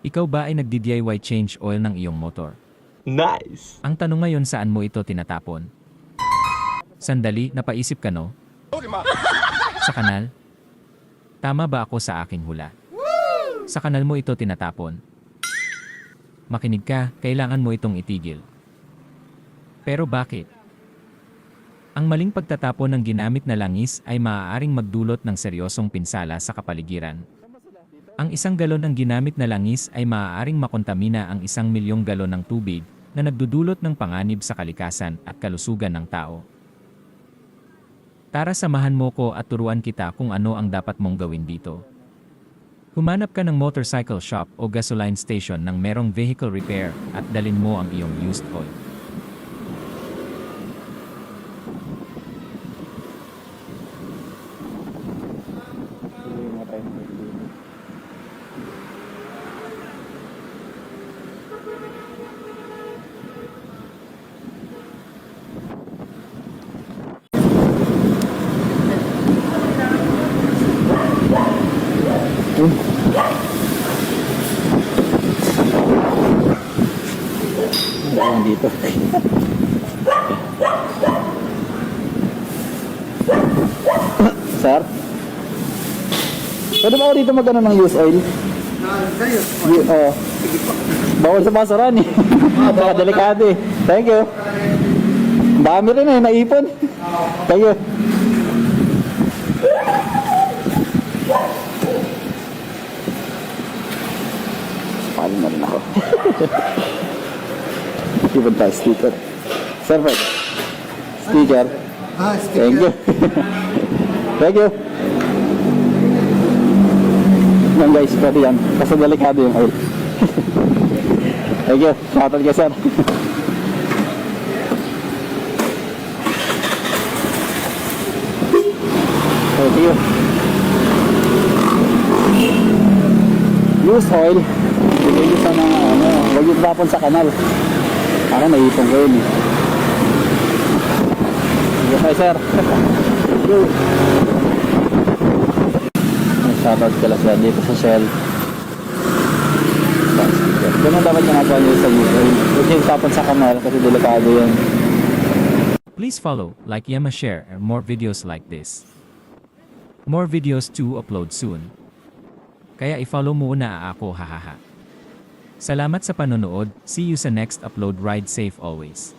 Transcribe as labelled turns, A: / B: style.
A: Ikaw ba ay nagdi-DIY change oil ng iyong motor?
B: Nice!
A: Ang tanong ngayon, saan mo ito tinatapon? Sandali, napaisip ka no? Sa kanal? Tama ba ako sa aking hula? Sa kanal mo ito tinatapon. Makinig ka, kailangan mo itong itigil. Pero bakit? Ang maling pagtatapon ng ginamit na langis ay maaaring magdulot ng seryosong pinsala sa kapaligiran. Ang 1 galon ng ginamit na langis ay maaaring makontamina ang 1,000,000 galon ng tubig na nagdudulot ng panganib sa kalikasan at kalusugan ng tao. Tara, samahan mo ko at turuan kita kung ano ang dapat mong gawin dito. Humanap ka ng motorcycle shop o gasoline station ng merong vehicle repair at dalin mo ang iyong used oil.
B: Ayan dito. Sir? Pwede ba ako dito magano ng use oil? Oo. Bawal sa basaran eh. Baka delikado eh. Thank you. Dami rin eh, naipon. Thank you. Paling na rin ako. Ibon tayo, sticker. Sir, Fred. Sticker.
C: Sticker.
B: Thank you. Thank you. Yan guys, pwede yan. Kasi delikado yung oil. Thank you. Shoutout kayo, sir. Thank you. Use oil. Bigay ko sa mga huwag yung tapon sa kanal. Ako naipon ko yun eh. Sige kayo, sir. Go. Shoutout kala sir dito sa Shell. Ganun dapat yung nagawa nyo sa oil. Huwag yung tapon sa kanal kasi delikado yun.
A: Please follow, like, Yama, share, and more videos like this. More videos to upload soon. Kaya i-follow mo na ako, hahaha. Salamat sa panonood, see you sa next upload. Ride safe always.